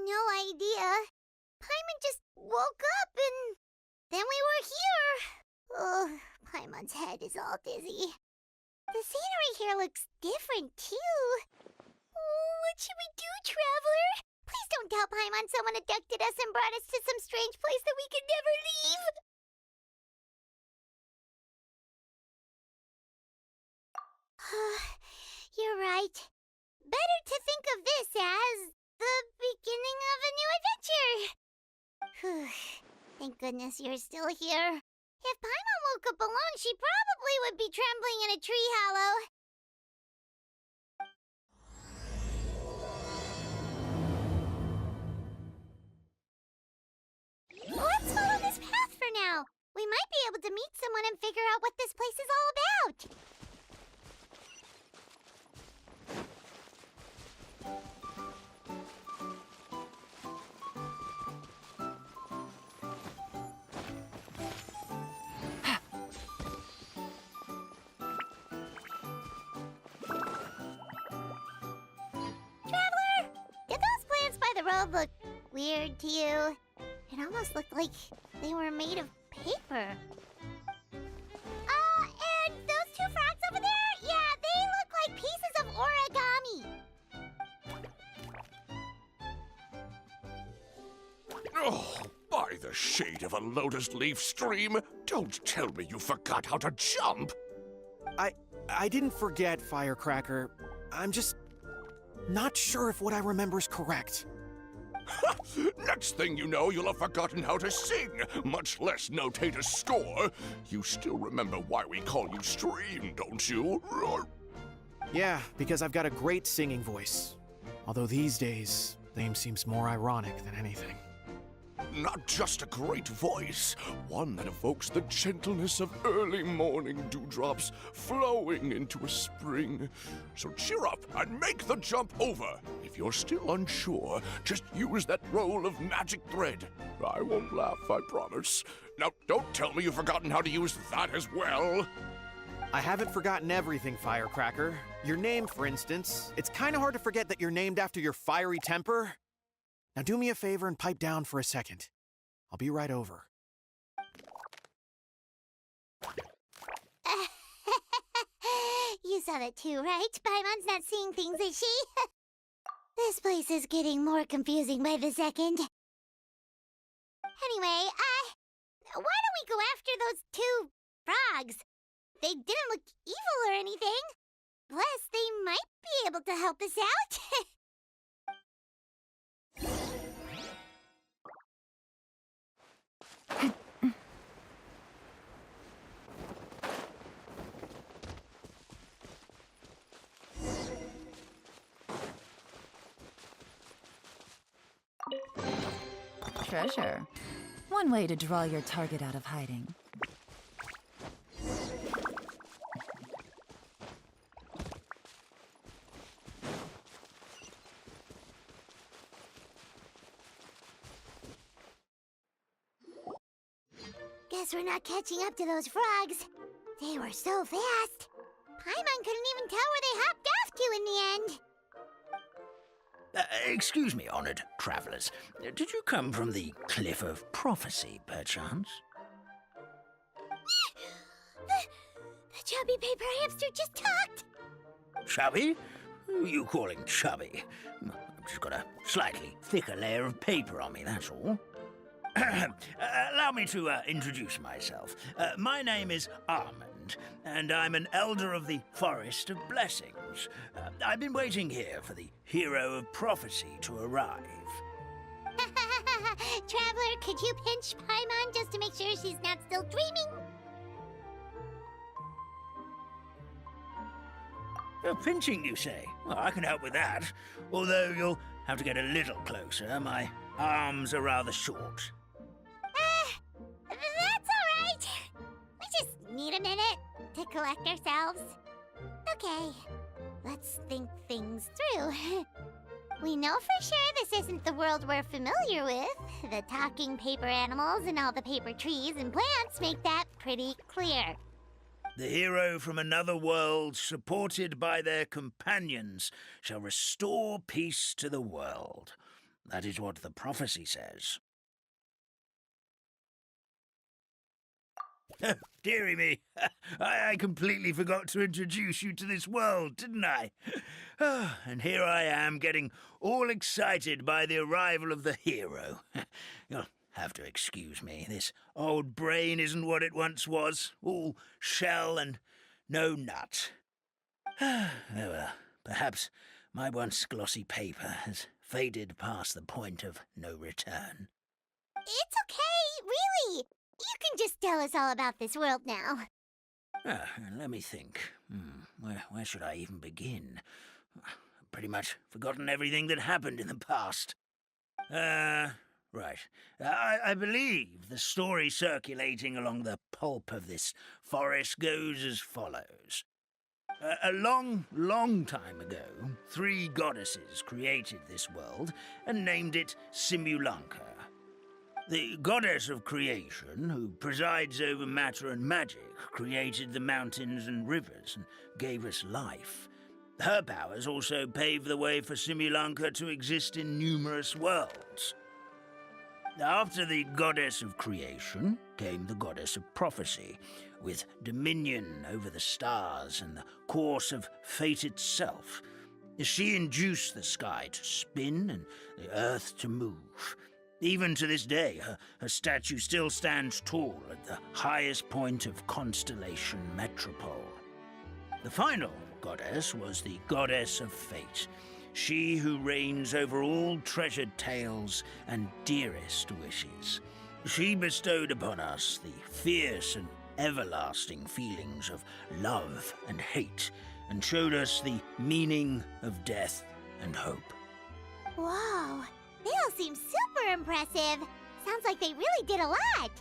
no idea. Paimon just woke up and then we were here. Ugh, Paimon's head is all dizzy. The scenery here looks different, too. Oh, what should we do, Traveler? Please don't tell Paimon someone abducted us and brought us to some strange place that we could never leave. You're right. Better to think of this as the beginning of a new adventure. Thank goodness you're still here. If Paimon woke up alone, she probably would be trembling in a tree hollow. Let's follow this path for now. We might be able to meet someone and figure out what this place is all about. Traveler, did those plants by the road look weird to you? It almost looked like they were made of paper. And those two frogs over there? Yeah, they look like pieces of origami. Oh, by the shade of a lotus leaf stream, don't tell me you forgot how to jump. I didn't forget, Firecracker. I'm just not sure if what I remember is correct. Next thing you know, you'll have forgotten how to sing, much less notate a score. You still remember why we call you Stream, don't you? Yeah, because I've got a great singing voice. Although these days, name seems more ironic than anything. Not just a great voice, one that evokes the gentleness of early morning dewdrops flowing into a spring. So cheer up and make the jump over. If you're still unsure, just use that roll of magic thread. I won't laugh, I promise. Now, don't tell me you've forgotten how to use that as well. I haven't forgotten everything, Firecracker. Your name, for instance. It's kind of hard to forget that you're named after your fiery temper. Now do me a favor and pipe down for a second. I'll be right over. You saw that too, right? Paimon's not seeing things, is she? This place is getting more confusing by the second. Anyway, why don't we go after those two frogs? They didn't look evil or anything. Plus, they might be able to help us out. Treasure. One way to draw your target out of hiding. Guess we're not catching up to those frogs. They were so fast. Paimon couldn't even tell where they hopped off to in the end. Excuse me, honored travelers. Did you come from the Cliff of Prophecy, perchance? The chubby paper hamster just talked. Chubby? Who are you calling chubby? I've just got a slightly thicker layer of paper on me, that's all. Allow me to introduce myself. My name is Armand, and I'm an elder of the Forest of Blessings. I've been waiting here for the hero of prophecy to arrive. Traveler, could you pinch Paimon just to make sure she's not still dreaming? Pinching, you say? Well, I can help with that. Although you'll have to get a little closer. My arms are rather short. That's all right. We just need a minute to collect ourselves. Okay, let's think things through. We know for sure this isn't the world we're familiar with. The talking paper animals and all the paper trees and plants make that pretty clear. The hero from another world, supported by their companions, shall restore peace to the world. That is what the prophecy says. Dearie me, I completely forgot to introduce you to this world, didn't I? And here I am, getting all excited by the arrival of the hero. You'll have to excuse me. This old brain isn't what it once was, all shell and no nut. Oh well, perhaps my once glossy paper has faded past the point of no return. It's okay, really. You can just tell us all about this world now. Let me think. Where should I even begin? I've pretty much forgotten everything that happened in the past. Right. I believe the story circulating along the pulp of this forest goes as follows. A long time ago, 3 goddesses created this world and named it Simulanka. The goddess of creation, who presides over matter and magic, created the mountains and rivers and gave us life. Her powers also paved the way for Simulanka to exist in numerous worlds. After the goddess of creation came the goddess of prophecy, with dominion over the stars and the course of fate itself. She induced the sky to spin and the earth to move. Even to this day, her statue still stands tall at the highest point of Constellation Metropole. The final goddess was the goddess of fate, she who reigns over all treasured tales and dearest wishes. She bestowed upon us the fierce and everlasting feelings of love and hate, and showed us the meaning of death and hope. Whoa, they all seem super impressive. Sounds like they really did a lot.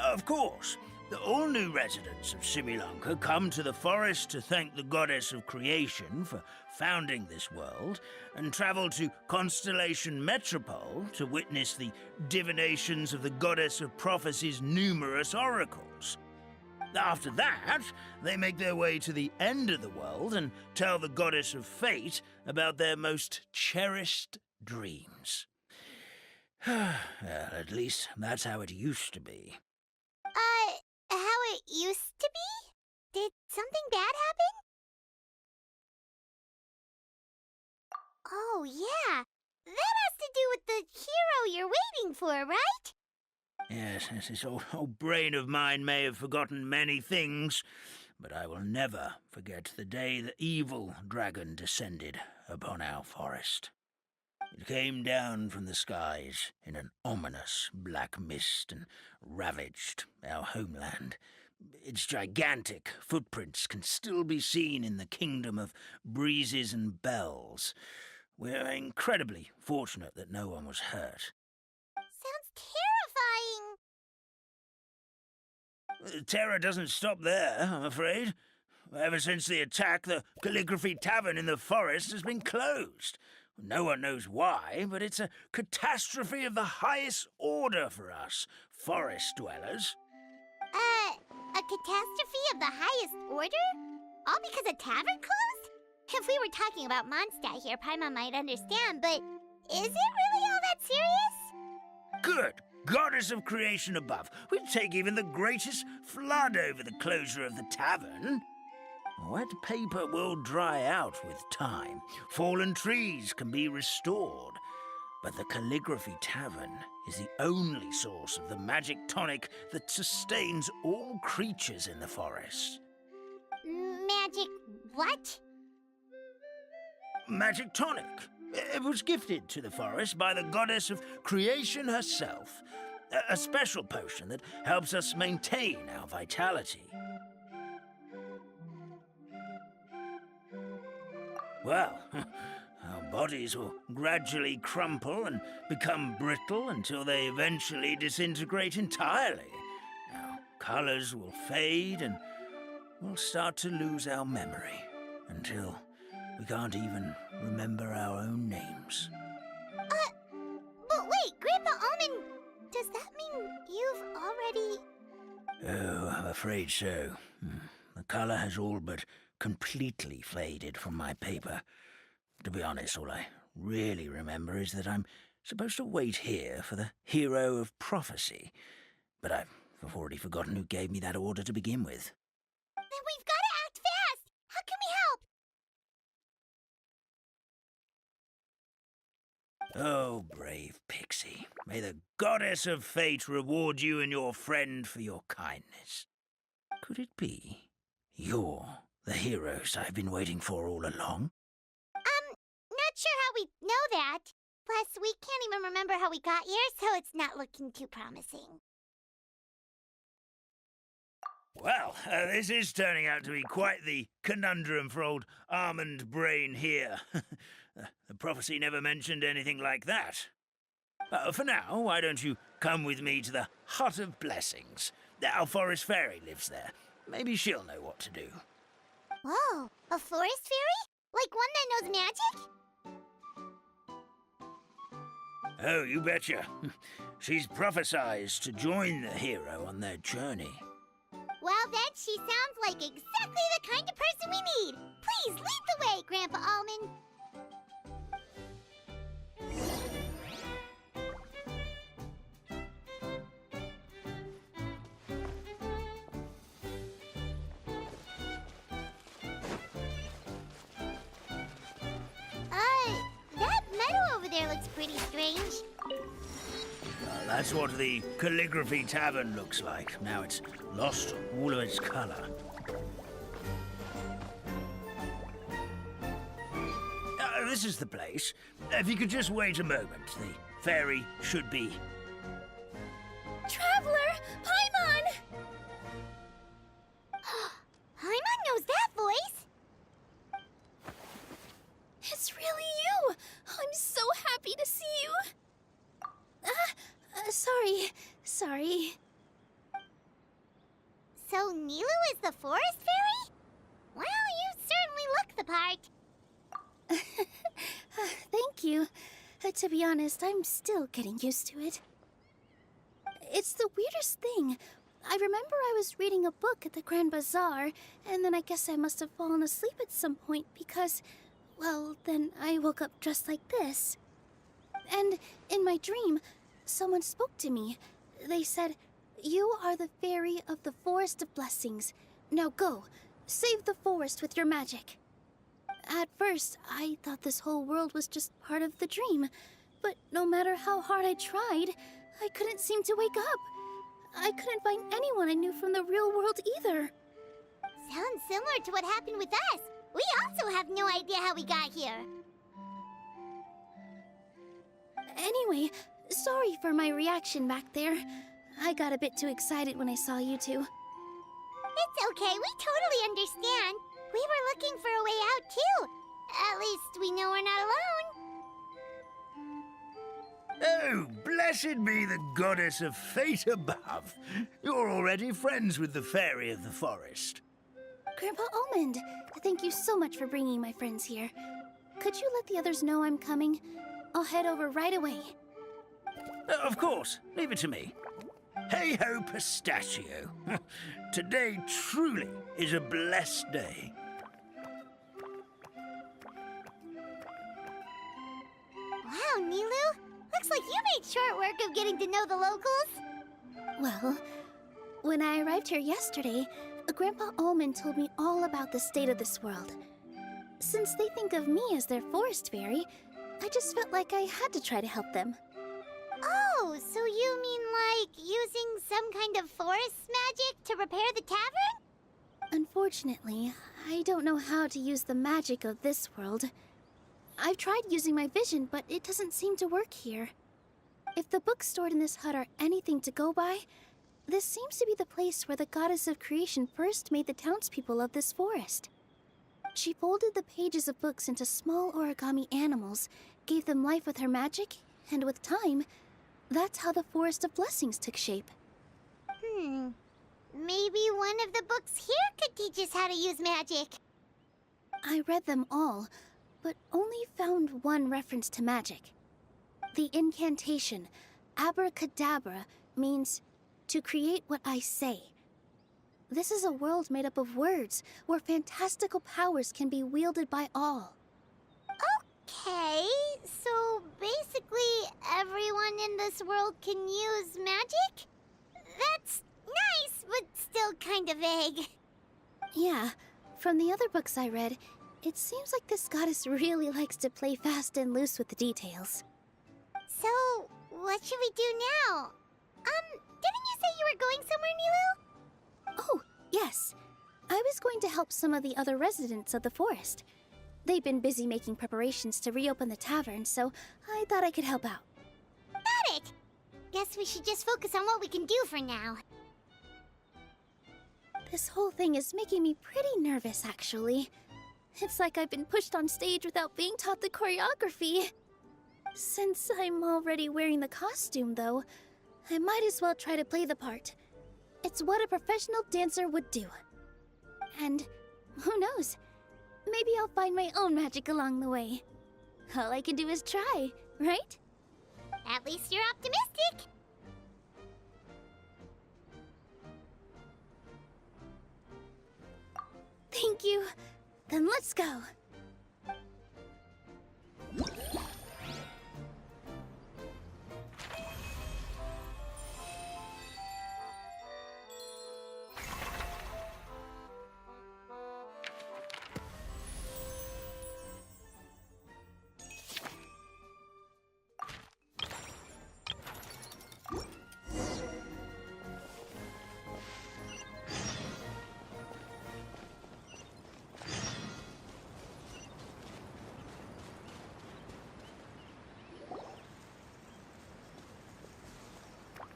Of course. All new residents of Simulanka come to the forest to thank the goddess of creation for founding this world, and travel to Constellation Metropole to witness the divinations of the goddess of prophecy's numerous oracles. After that, they make their way to the end of the world and tell the goddess of fate about their most cherished dreams. Well, at least that's how it used to be. How it used to be? Did something bad happen? Oh, yeah. That has to do with the hero you're waiting for, right? Yes, this old brain of mine may have forgotten many things, but I will never forget the day the evil dragon descended upon our forest. It came down from the skies in an ominous black mist and ravaged our homeland. Its gigantic footprints can still be seen in the kingdom of breezes and bells. We're incredibly fortunate that no one was hurt. Sounds terrifying. Terror doesn't stop there, I'm afraid. Ever since the attack, the Calligraphy Tavern in the forest has been closed. No one knows why, but it's a catastrophe of the highest order for us, forest dwellers. A catastrophe of the highest order? All because a tavern closed? If we were talking about Mondstadt here, Paimon might understand, but is it really all that serious? Good goddess of creation above. We'd take even the greatest flood over the closure of the tavern. Wet paper will dry out with time. Fallen trees can be restored. But the Calligraphy Tavern is the only source of the magic tonic that sustains all creatures in the forest. Magic what? Magic tonic. It was gifted to the forest by the goddess of creation herself. A special potion that helps us maintain our vitality. Well, our bodies will gradually crumple and become brittle until they eventually disintegrate entirely. Our colors will fade and we'll start to lose our memory until we can't even remember our own names. But wait, Grandpa Almond, does that mean you've already... Oh, I'm afraid so. The color has all but completely faded from my paper. To be honest, all I really remember is that I'm supposed to wait here for the hero of prophecy. But I've already forgotten who gave me that order to begin with. Then we've got to act fast! How can we help? Oh, brave Pixie. May the goddess of fate reward you and your friend for your kindness. Could it be you're the heroes I've been waiting for all along? Not sure how we know that. Plus, we can't even remember how we got here, so it's not looking too promising. Well, this is turning out to be quite the conundrum for old Almond Brain here. The prophecy never mentioned anything like that. For now, why don't you come with me to the Hut of Blessings? Our forest fairy lives there. Maybe she'll know what to do. Whoa, a forest fairy? Like one that knows magic? Oh, you betcha. She's prophesized to join the hero on their journey. Well, then she sounds like exactly the kind of person we need. Please lead the way, Grandpa Almond. That meadow over there looks pretty strange. That's what the Calligraphy Tavern looks like. Now it's lost all of its color. This is the place. If you could just wait a moment, the fairy should be... Traveler! Paimon! Paimon knows that voice! It's really you! I'm so happy to see you! Sorry. So Nilou is the forest fairy? Well, you certainly look the part. Thank you. To be honest, I'm still getting used to it. It's the weirdest thing. I remember I was reading a book at the Grand Bazaar, and then I guess I must have fallen asleep at some point because, well, then I woke up just like this. And in my dream, someone spoke to me. They said, "You are the fairy of the Forest of Blessings. Now go, save the forest with your magic." At first, I thought this whole world was just part of the dream, but no matter how hard I tried, I couldn't seem to wake up. I couldn't find anyone I knew from the real world either. Sounds similar to what happened with us. We also have no idea how we got here. Anyway, sorry for my reaction back there. I got a bit too excited when I saw you two. It's okay, we totally understand. We were looking for a way out, too. At least we know we're not alone. Oh, blessed be the goddess of fate above. You're already friends with the fairy of the forest. Grandpa Almond, thank you so much for bringing my friends here. Could you let the others know I'm coming? I'll head over right away. Of course, leave it to me. Hey-ho, pistachio. Today truly is a blessed day. Wow, Nilou. Looks like you made short work of getting to know the locals. Well, when I arrived here yesterday, Grandpa Almond told me all about the state of this world. Since they think of me as their forest fairy, I just felt like I had to try to help them. Oh, so you mean like using some kind of forest magic to repair the tavern? Unfortunately, I don't know how to use the magic of this world. I've tried using my vision, but it doesn't seem to work here. If the books stored in this hut are anything to go by, this seems to be the place where the goddess of creation first made the townspeople of this forest. She folded the pages of books into small origami animals, gave them life with her magic, and with time, that's how the Forest of Blessings took shape. Maybe one of the books here could teach us how to use magic. I read them all, but only found one reference to magic. The incantation, abracadabra, means to create what I say. This is a world made up of words, where fantastical powers can be wielded by all. Okay, this world can use magic? That's nice, but still kind of vague. Yeah, from the other books I read, it seems like this goddess really likes to play fast and loose with the details. So, what should we do now? Didn't you say you were going somewhere, Nilou? Oh, yes. I was going to help some of the other residents of the forest. They've been busy making preparations to reopen the tavern, so I thought I could help out. Got it! Guess we should just focus on what we can do for now. This whole thing is making me pretty nervous, actually. It's like I've been pushed on stage without being taught the choreography. Since I'm already wearing the costume, though, I might as well try to play the part. It's what a professional dancer would do. And who knows? Maybe I'll find my own magic along the way. All I can do is try, right? At least you're optimistic. Thank you. Then let's go.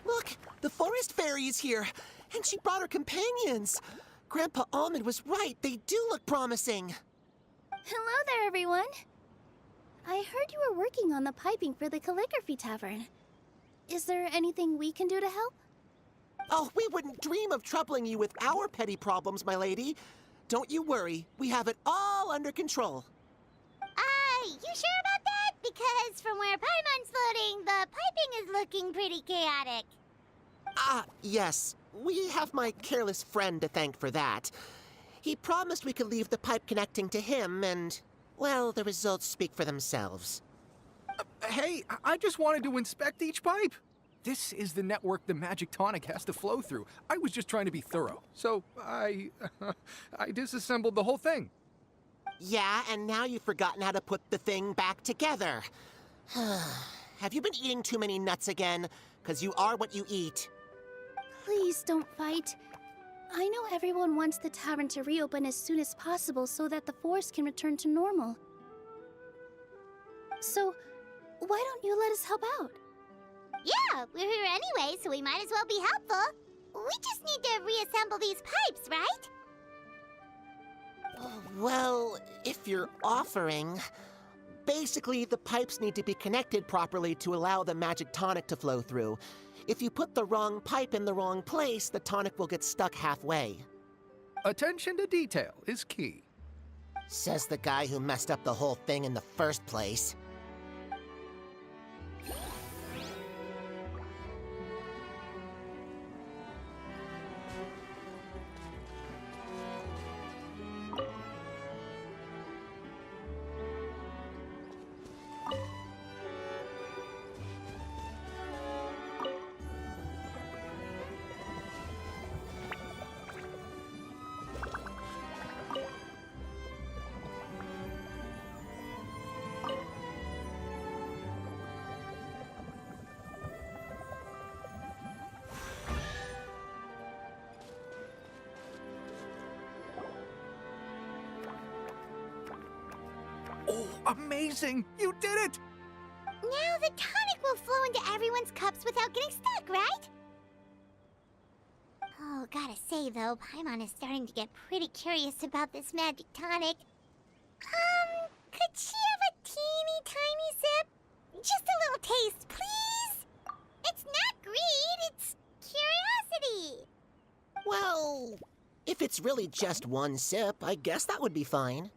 Look, the forest fairy is here, and she brought her companions. Grandpa Almond was right. They do look promising. Hello there, everyone. I heard you were working on the piping for the calligraphy tavern. Is there anything we can do to help? Oh, we wouldn't dream of troubling you with our petty problems, my lady. Don't you worry. We have it all under control. You sure about that? Because from where Paimon's floating, the piping is looking pretty chaotic. Ah, yes. We have my careless friend to thank for that. He promised we could leave the pipe connecting to him, and, well, the results speak for themselves. Hey, I just wanted to inspect each pipe. This is the network the magic tonic has to flow through. I was just trying to be thorough, so I disassembled the whole thing. Yeah, and now you've forgotten how to put the thing back together. Have you been eating too many nuts again? 'Cause you are what you eat. Please don't fight. I know everyone wants the tavern to reopen as soon as possible so that the forest can return to normal. So, why don't you let us help out? Yeah, we're here anyway, so we might as well be helpful. We just need to reassemble these pipes, right? Well, if you're offering... Basically, the pipes need to be connected properly to allow the magic tonic to flow through. If you put the wrong pipe in the wrong place, the tonic will get stuck halfway. Attention to detail is key. Says the guy who messed up the whole thing in the first place. Oh, amazing! You did it! Now the tonic will flow into everyone's cups without getting stuck, right? Oh, gotta say though, Paimon is starting to get pretty curious about this magic tonic. Could she have a teeny tiny sip? Just a little taste, please? It's not greed, it's curiosity. Well, if it's really just one sip, I guess that would be fine.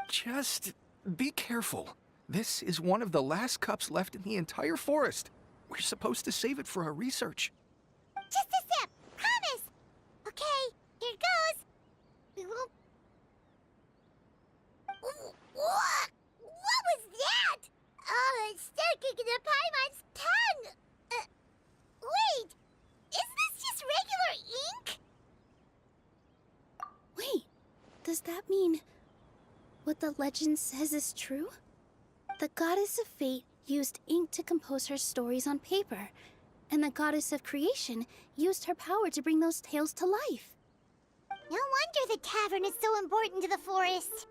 Just be careful. This is one of the last cups left in the entire forest. We're supposed to save it for our research. Just a sip, promise. Okay, here goes. We won't... What was that? Oh, it's sticking to Paimon's tongue. mean what the legend says is true? The goddess of fate used ink to compose her stories on paper, and the goddess of creation used her power to bring those tales to life. No wonder the tavern is so important to the forest.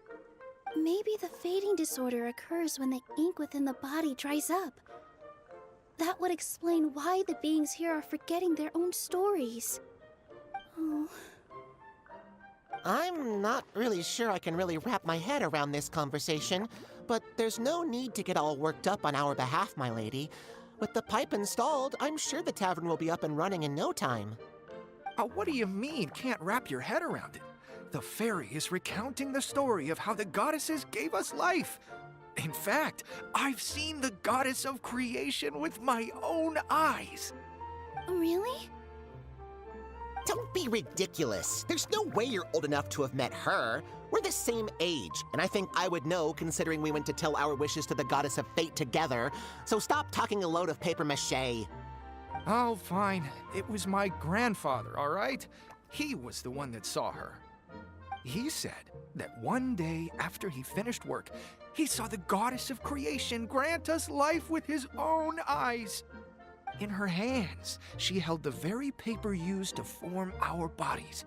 Maybe the fading disorder occurs when the ink within the body dries up. That would explain why the beings here are forgetting their own stories. Oh. I'm not really sure I can really wrap my head around this conversation, but there's no need to get all worked up on our behalf, my lady. With the pipe installed, I'm sure the tavern will be up and running in no time. What do you mean, can't wrap your head around it? The fairy is recounting the story of how the goddesses gave us life. In fact, I've seen the goddess of creation with my own eyes. Really? Don't be ridiculous. There's no way you're old enough to have met her. We're the same age, and I think I would know considering we went to tell our wishes to the goddess of fate together. So stop talking a load of papier-mâché. Oh, fine. It was my grandfather, all right? He was the one that saw her. He said that one day after he finished work, he saw the goddess of creation grant us life with his own eyes. In her hands, she held the very paper used to form our bodies.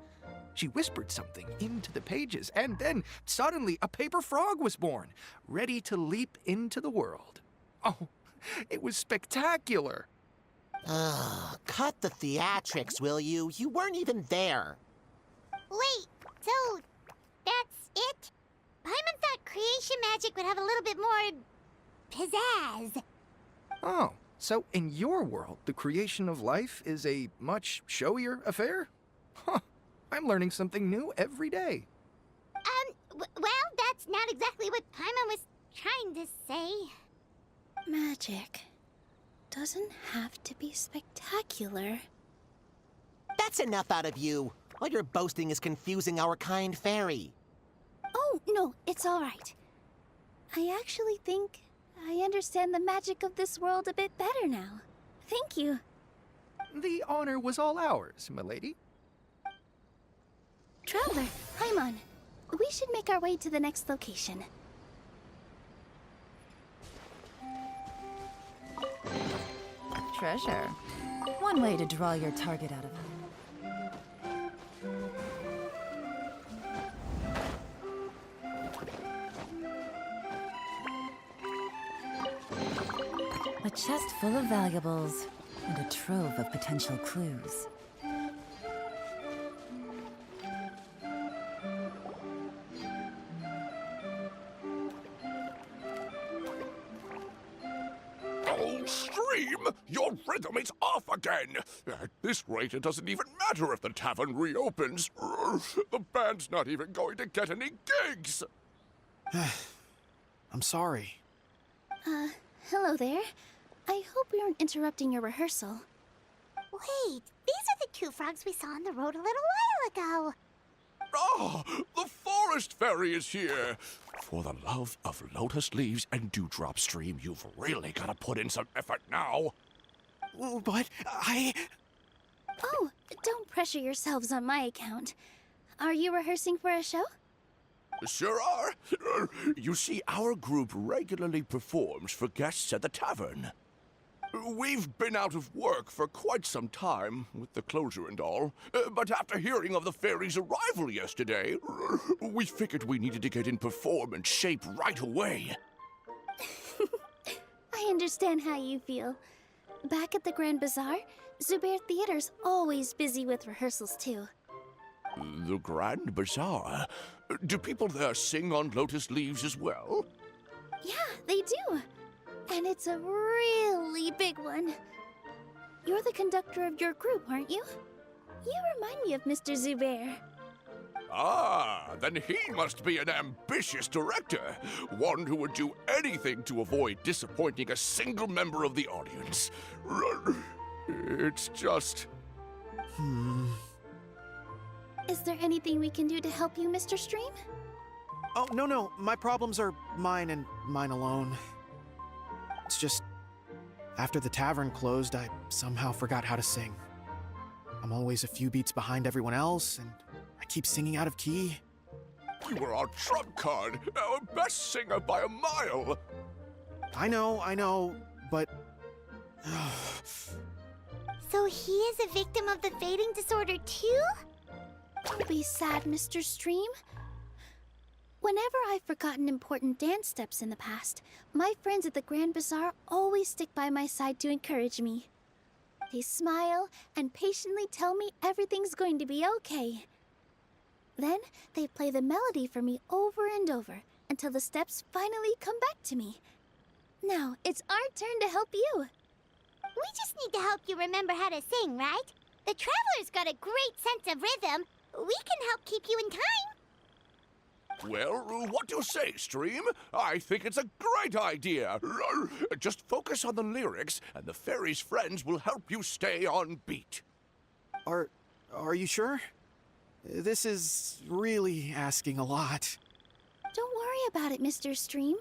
She whispered something into the pages, and then suddenly a paper frog was born, ready to leap into the world. Oh, it was spectacular. Cut the theatrics, will you? You weren't even there. Wait, so that's it? Paimon thought creation magic would have a little bit more pizzazz. Oh, so in your world, the creation of life is a much showier affair? Huh, I'm learning something new every day. Well, that's not exactly what Paimon was trying to say. Magic doesn't have to be spectacular. That's enough out of you. All your boasting is confusing our kind fairy. Oh, no, it's all right. I actually think I understand the magic of this world a bit better now. Thank you. The honor was all ours, milady. Traveler, Paimon, we should make our way to the next location. Treasure. One way to draw your target out of it. A chest full of valuables and a trove of potential clues. Oh, Stream! Your rhythm is off again! At this rate, it doesn't even matter if the tavern reopens. The band's not even going to get any gigs! I'm sorry. Hello there. I hope we aren't interrupting your rehearsal. Wait, these are the two frogs we saw on the road a little while ago. Ah, the forest fairy is here! For the love of lotus leaves and dewdrop, Stream, you've really got to put in some effort now. But Oh, don't pressure yourselves on my account. Are you rehearsing for a show? Sure are. You see, our group regularly performs for guests at the tavern. We've been out of work for quite some time, with the closure and all. But after hearing of the fairy's arrival yesterday, we figured we needed to get in performance shape right away. I understand how you feel. Back at the Grand Bazaar, Zubair Theater's always busy with rehearsals too. The Grand Bazaar? Do people there sing on lotus leaves as well? Yeah, they do. And it's a really big one. You're the conductor of your group, aren't you? You remind me of Mr. Zubair. Ah, then he must be an ambitious director. One who would do anything to avoid disappointing a single member of the audience. It's just... Is there anything we can do to help you, Mr. Stream? Oh, no. My problems are mine and mine alone. It's just, after the tavern closed, I somehow forgot how to sing. I'm always a few beats behind everyone else, and I keep singing out of key. You were our trump card, our best singer by a mile. I know, but... So he is a victim of the fading disorder too? Don't be sad, Mr. Stream. Whenever I've forgotten important dance steps in the past, my friends at the Grand Bazaar always stick by my side to encourage me. They smile and patiently tell me everything's going to be okay. Then they play the melody for me over and over until the steps finally come back to me. Now it's our turn to help you. We just need to help you remember how to sing, right? The Traveler's got a great sense of rhythm. We can help keep you in time. Well, what do you say, Stream? I think it's a great idea. Just focus on the lyrics, and the fairy's friends will help you stay on beat. Are you sure? This is really asking a lot. Don't worry about it, Mr. Stream.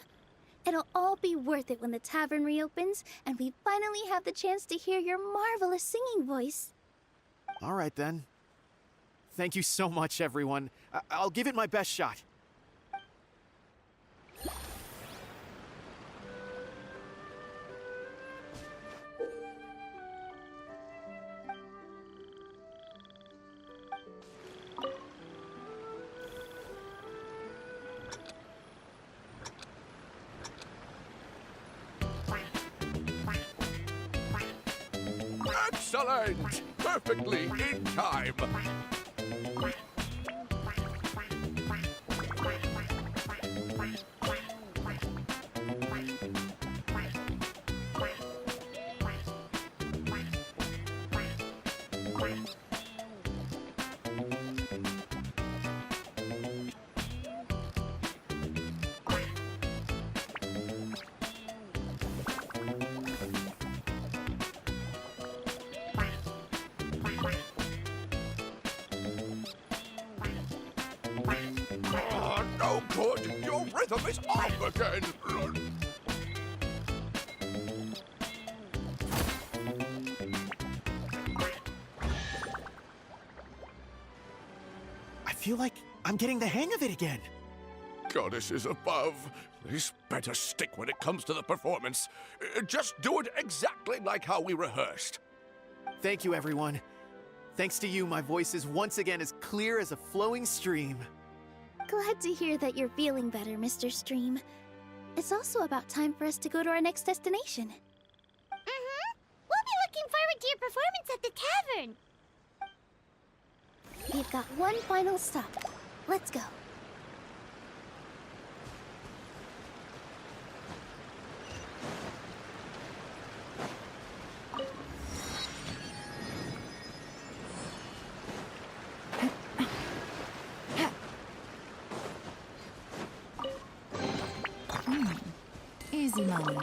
It'll all be worth it when the tavern reopens and we finally have the chance to hear your marvelous singing voice. All right, then. Thank you so much, everyone. I'll give it my best shot. Excellent! Perfectly in time. No good! Your rhythm is off again! I feel like I'm getting the hang of it again. Goddesses above, this better stick when it comes to the performance. Just do it exactly like how we rehearsed. Thank you, everyone. Thanks to you, my voice is once again as clear as a flowing stream. Glad to hear that you're feeling better, Mr. Stream. It's also about time for us to go to our next destination. We'll be looking forward to your performance at the tavern. We've got one final stop. Let's go. Easy money.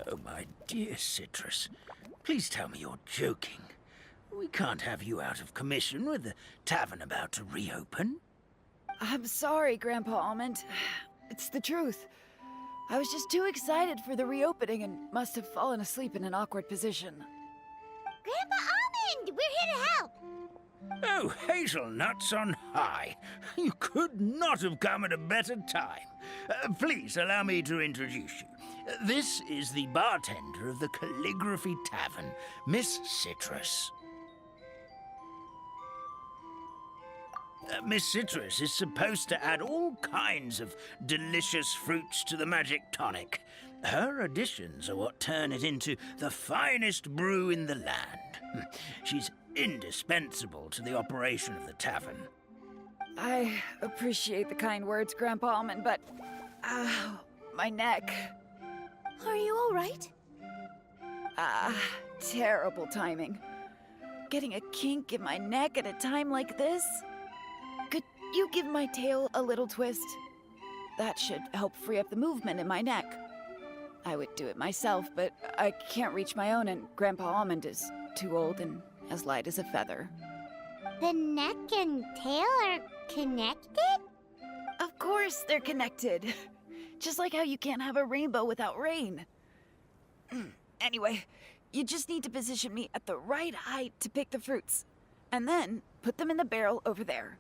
Oh, my dear Citrus. Please tell me you're joking. We can't have you out of commission with the tavern about to reopen. I'm sorry, Grandpa Almond. It's the truth. I was just too excited for the reopening and must have fallen asleep in an awkward position. Grandpa Almond, we're here to help. Oh, hazelnuts on high. You could not have come at a better time. Please allow me to introduce you. This is the bartender of the Calligraphy Tavern, Miss Citrus. Miss Citrus is supposed to add all kinds of delicious fruits to the magic tonic. Her additions are what turn it into the finest brew in the land. She's indispensable to the operation of the tavern. I appreciate the kind words, Grandpa Almond, but... my neck. Are you all right? Terrible timing. Getting a kink in my neck at a time like this? Could you give my tail a little twist? That should help free up the movement in my neck. I would do it myself, but I can't reach my own, and Grandpa Almond is too old and as light as a feather. The neck and tail are connected? Of course they're connected. Just like how you can't have a rainbow without rain. Anyway, you just need to position me at the right height to pick the fruits. And then put them in the barrel over there.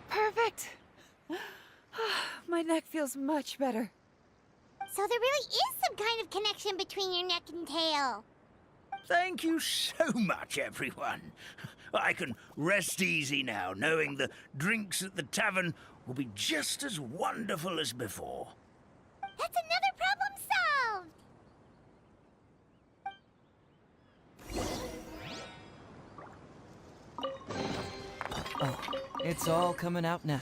Perfect! My neck feels much better. So there really is some kind of connection between your neck and tail. Thank you so much, everyone. I can rest easy now, knowing the drinks at the tavern will be just as wonderful as before. That's another problem solved! Oh, it's all coming out now.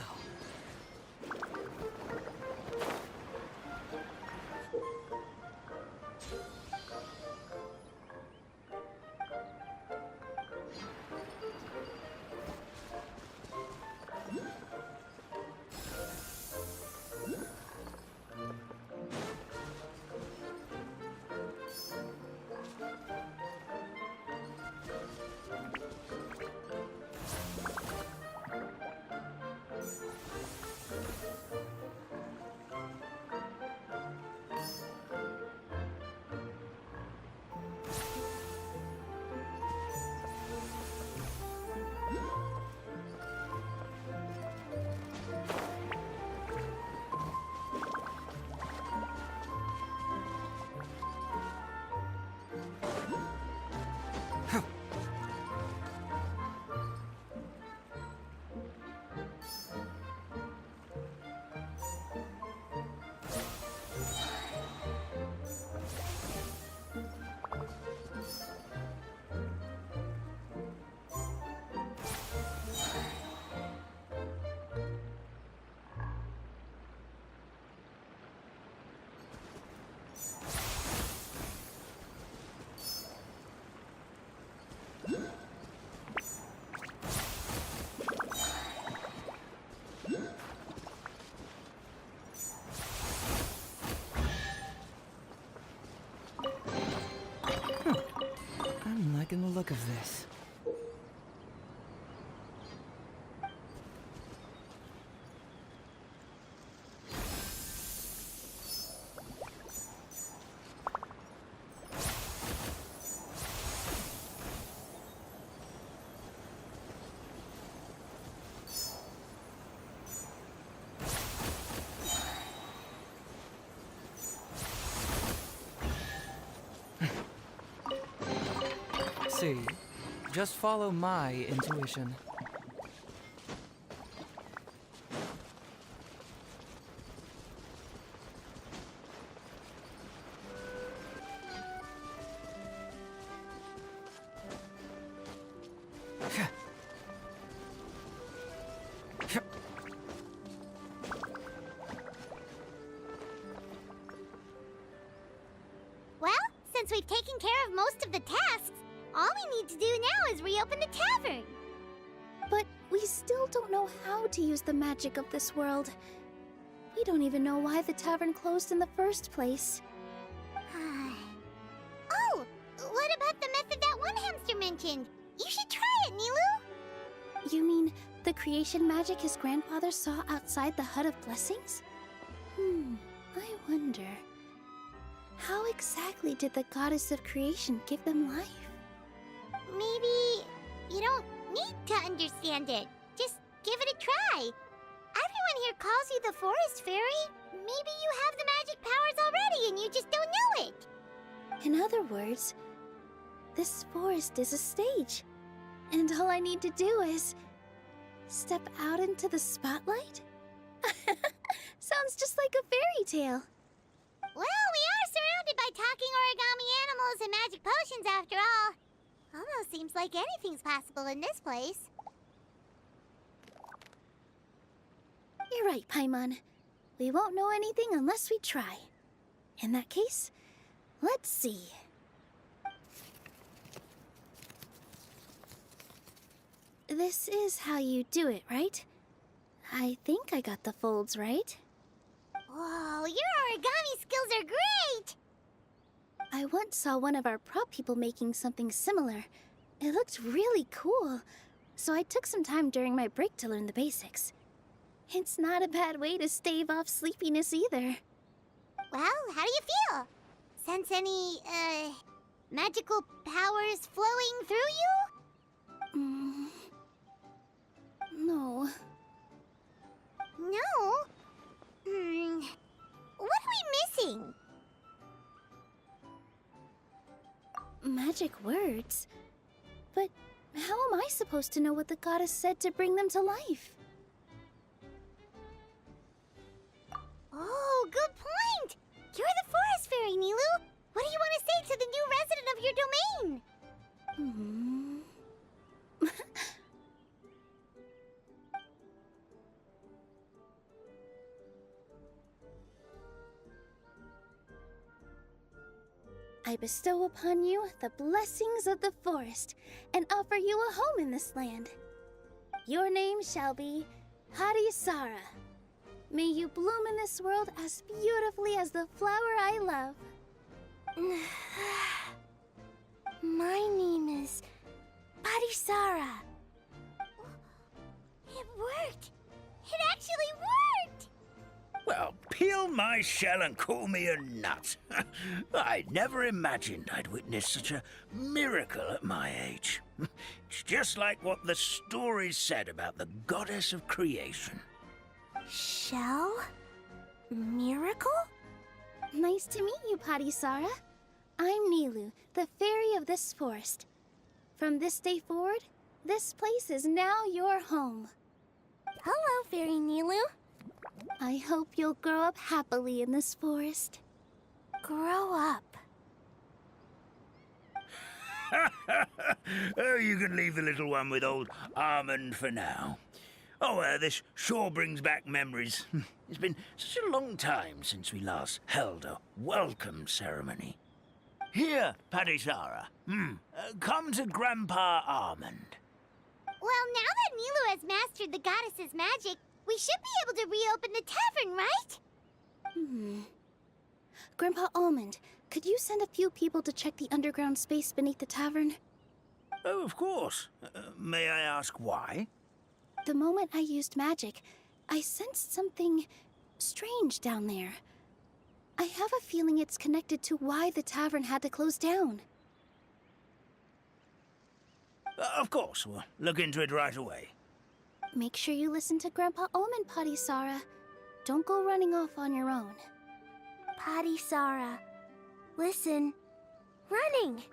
I'm liking the look of this. See, just follow my intuition. Well, since we've taken care of most of the tasks, all we need to do now is reopen the tavern. But we still don't know how to use the magic of this world. We don't even know why the tavern closed in the first place. Oh, what about the method that one hamster mentioned? You should try it, Nilou. You mean the creation magic his grandfather saw outside the Hut of Blessings? I wonder. How exactly did the goddess of creation give them life? Maybe you don't need to understand it. Just give it a try. Everyone here calls you the Forest Fairy. Maybe you have the magic powers already and you just don't know it. In other words, this forest is a stage. And all I need to do is step out into the spotlight? Sounds just like a fairy tale. Well, we are surrounded by talking origami animals and magic potions after all. Almost seems like anything's possible in this place. You're right, Paimon. We won't know anything unless we try. In that case, let's see. This is how you do it, right? I think I got the folds right. Whoa, your origami skills are great! I once saw one of our prop people making something similar. It looked really cool, so I took some time during my break to learn the basics. It's not a bad way to stave off sleepiness either. Well, how do you feel? Sense any, magical powers flowing through you? No. No? What are we missing? Magic words? But how am I supposed to know what the goddess said to bring them to life? Oh, good point! You're the forest fairy, Nilou! What do you want to say to the new resident of your domain? I bestow upon you the blessings of the forest and offer you a home in this land. Your name shall be CorruptedSarah. May you bloom in this world as beautifully as the flower I love. My name is CorruptedSarah. It worked! It actually worked! Well, peel my shell and call me a nut. I'd never imagined I'd witness such a miracle at my age. It's just like what the stories said about the goddess of creation. Shell? Miracle? Nice to meet you, CorruptedSarah. I'm Nilou, the fairy of this forest. From this day forward, this place is now your home. Hello, Fairy Nilou. I hope you'll grow up happily in this forest. Grow up. Oh, you can leave the little one with old Almond for now. Oh, this sure brings back memories. It's been such a long time since we last held a welcome ceremony. Here, CorruptedSarah. Come to Grandpa Almond. Well, now that Nilou has mastered the goddess's magic, we should be able to reopen the tavern, right? Grandpa Almond, could you send a few people to check the underground space beneath the tavern? Oh, of course. May I ask why? The moment I used magic, I sensed something strange down there. I have a feeling it's connected to why the tavern had to close down. Of course, we'll look into it right away. Make sure you listen to Grandpa Almond, CorruptedSarah. Don't go running off on your own. CorruptedSarah, listen. Running!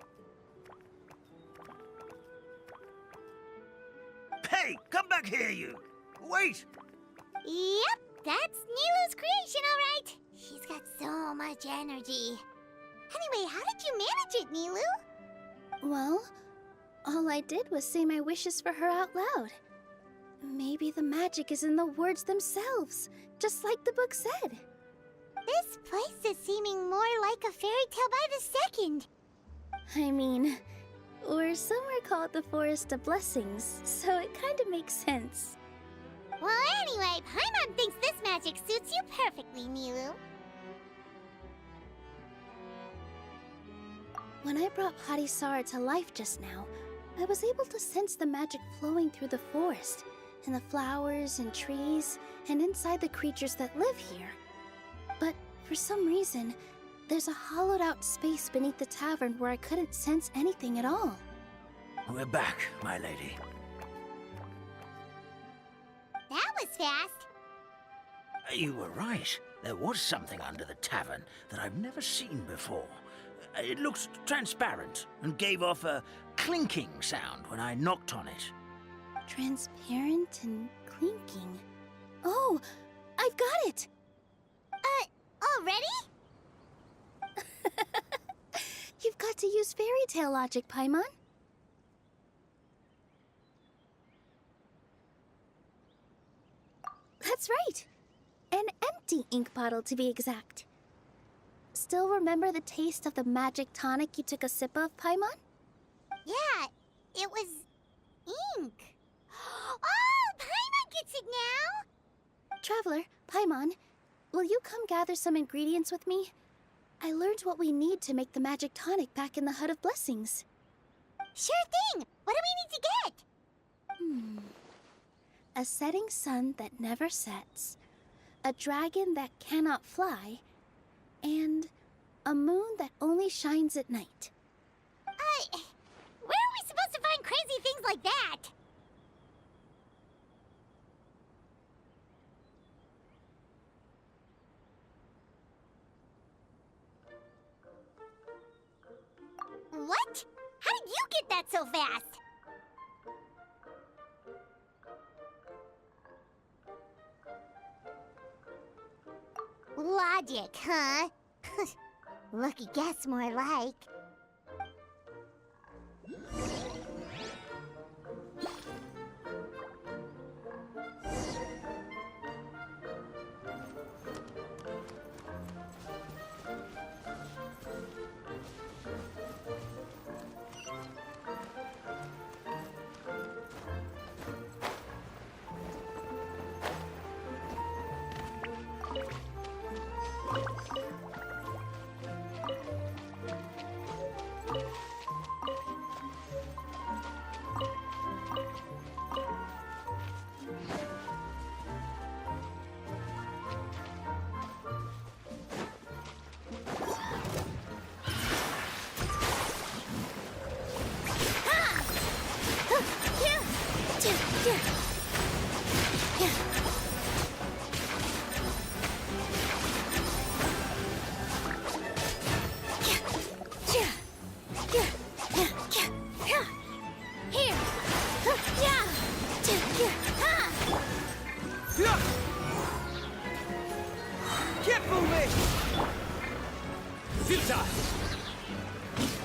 Hey, come back here, you! Wait! Yep, that's Nilou's creation, all right. She's got so much energy. Anyway, how did you manage it, Nilou? Well, all I did was say my wishes for her out loud. Maybe the magic is in the words themselves, just like the book said. This place is seeming more like a fairy tale by the second. I mean, or somewhere called the Forest of Blessings, so it kind of makes sense. Well, anyway, Paimon thinks this magic suits you perfectly, Nilou. When I brought CorruptedSarah to life just now, I was able to sense the magic flowing through the forest, and the flowers and trees, and inside the creatures that live here. But for some reason, there's a hollowed out space beneath the tavern where I couldn't sense anything at all. We're back, my lady. That was fast. You were right. There was something under the tavern that I've never seen before. It looked transparent and gave off a clinking sound when I knocked on it. Transparent and clinking. Oh, I've got it! Already? You've got to use fairy tale logic, Paimon. That's right. An empty ink bottle, to be exact. Still remember the taste of the magic tonic you took a sip of, Paimon? Yeah, it was ink. Oh, Paimon gets it now! Traveler, Paimon, will you come gather some ingredients with me? I learned what we need to make the magic tonic back in the Hut of Blessings. Sure thing! What do we need to get? A setting sun that never sets, a dragon that cannot fly, and a moon that only shines at night. Where are we supposed to find crazy things like that? What? How did you get that so fast? Logic, huh? Lucky guess, more like.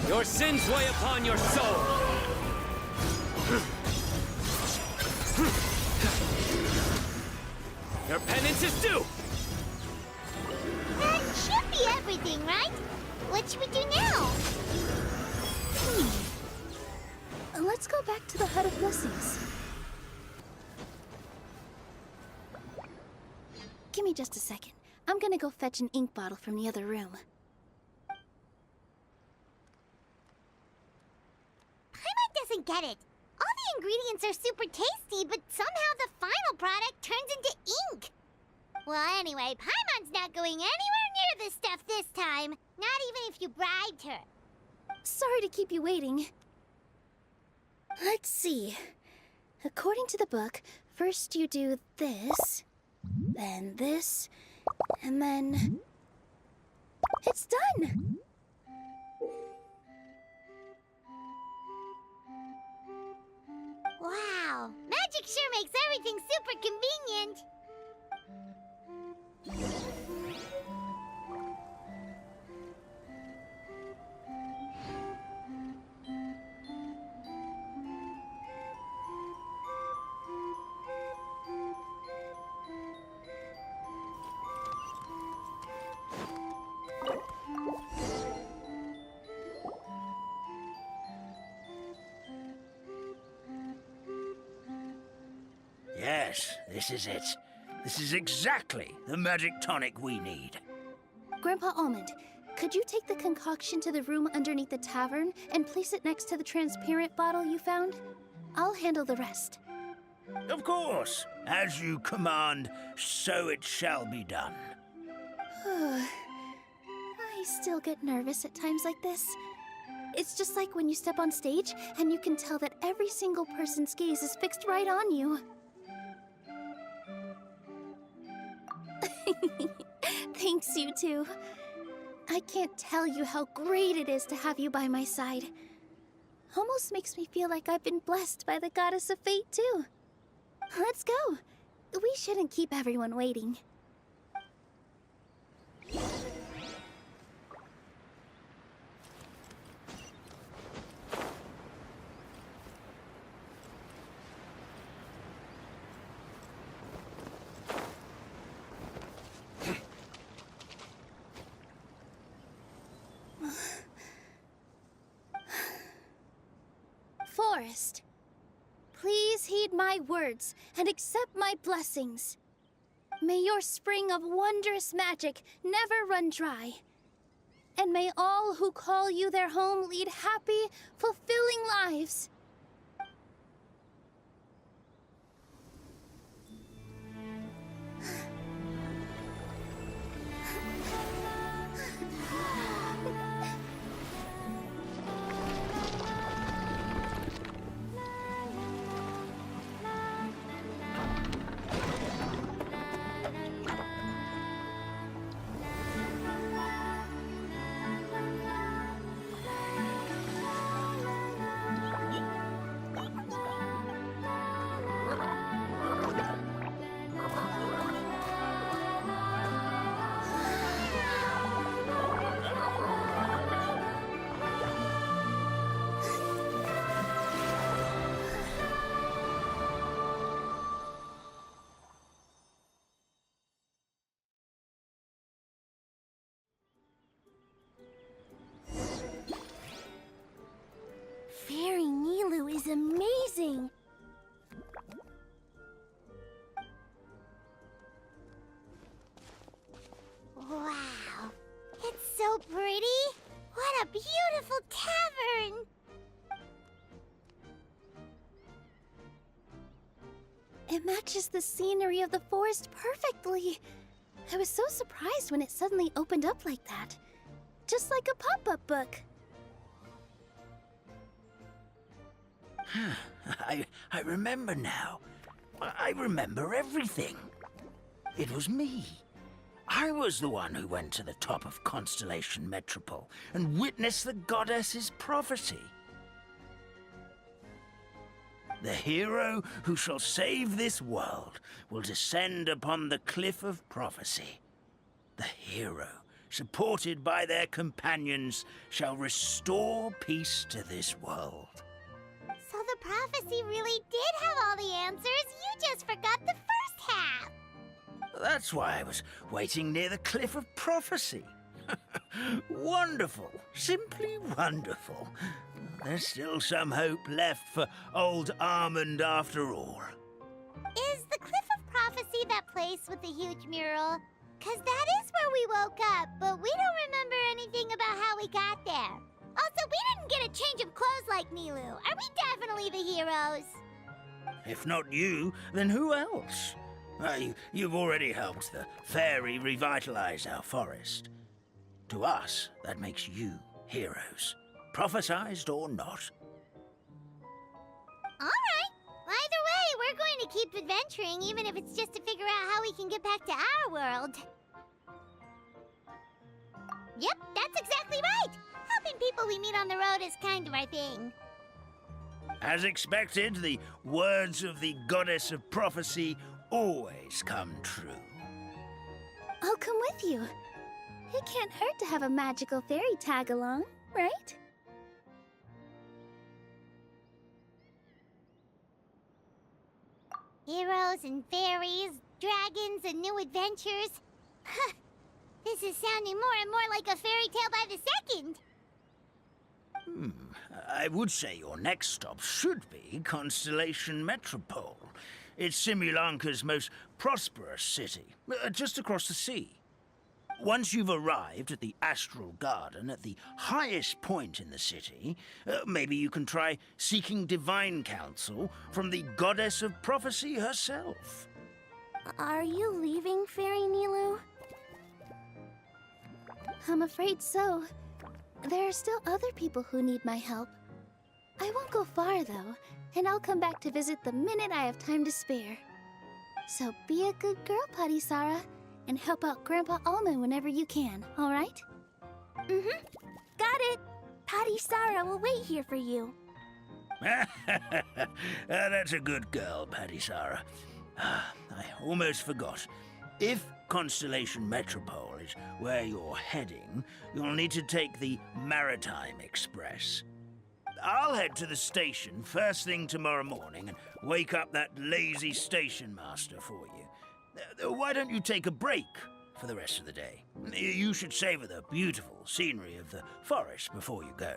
Your sins weigh upon your soul. Your penance is due. That should be everything, right? What should we do now? Let's go back to the Hut of Blessings. Give me just a second. I'm gonna go fetch an ink bottle from the other room. Paimon doesn't get it. All the ingredients are super tasty, but somehow the final product turns into ink. Well, anyway, Paimon's not going anywhere near this stuff this time. Not even if you bribed her. Sorry to keep you waiting. Let's see. According to the book, first you do this, then this, and then... It's done! Wow, magic sure makes everything super convenient. Yes, this is it. This is exactly the magic tonic we need. Grandpa Almond, could you take the concoction to the room underneath the tavern and place it next to the transparent bottle you found? I'll handle the rest. Of course. As you command, so it shall be done. I still get nervous at times like this. It's just like when you step on stage and you can tell that every single person's gaze is fixed right on you. Thanks, you two. I can't tell you how great it is to have you by my side. Almost makes me feel like I've been blessed by the goddess of fate, too. Let's go. We shouldn't keep everyone waiting. Forest, please heed my words and accept my blessings. May your spring of wondrous magic never run dry. And may all who call you their home lead happy, fulfilling lives. Fairy Nilou is amazing! Wow, it's so pretty! What a beautiful tavern! It matches the scenery of the forest perfectly. I was so surprised when it suddenly opened up like that. Just like a pop-up book. I remember now. I remember everything. It was me. I was the one who went to the top of Constellation Metropole and witnessed the goddess's prophecy. The hero who shall save this world will descend upon the cliff of prophecy. The hero, supported by their companions, shall restore peace to this world. So the prophecy really did have all the answers. You just forgot the first half. That's why I was waiting near the cliff of prophecy. Wonderful. Simply wonderful. There's still some hope left for old Almond after all. Is the Cliff of Prophecy that place with the huge mural? 'Cause that is where we woke up, but we don't remember anything about how we got there. Also, we didn't get a change of clothes like Nilou. Are we definitely the heroes? If not you, then who else? You've already helped the fairy revitalize our forest. To us, that makes you heroes, prophesized or not. All right. Either way, we're going to keep adventuring, even if it's just to figure out how we can get back to our world. Yep, that's exactly right. Helping people we meet on the road is kind of our thing. As expected, the words of the goddess of prophecy always come true. I'll come with you. It can't hurt to have a magical fairy tag along, right? Heroes and fairies, dragons and new adventures. This is sounding more and more like a fairy tale by the second. I would say your next stop should be Constellation Metropole. It's Simulanka's most prosperous city, just across the sea. Once you've arrived at the Astral Garden at the highest point in the city, maybe you can try seeking divine counsel from the goddess of prophecy herself. Are you leaving, Fairy Nilou? I'm afraid so. There are still other people who need my help. I won't go far, though, and I'll come back to visit the minute I have time to spare. So be a good girl, PuttySarah, and help out Grandpa Almond whenever you can, all right? Mm-hmm. Got it. CorruptedSarah will wait here for you. That's a good girl, CorruptedSarah. I almost forgot. If Constellation Metropole is where you're heading, you'll need to take the Maritime Express. I'll head to the station first thing tomorrow morning and wake up that lazy station master for you. Why don't you take a break for the rest of the day? You should savor the beautiful scenery of the forest before you go.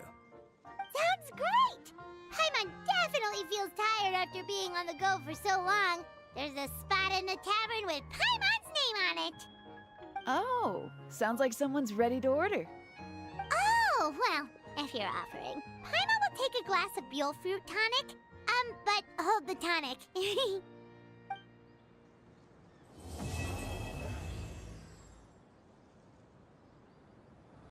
Sounds great! Paimon definitely feels tired after being on the go for so long. There's a spot in the tavern with Paimon's name on it. Oh, sounds like someone's ready to order. Oh, well, if you're offering, Paimon will take a glass of Buell fruit tonic. But hold the tonic.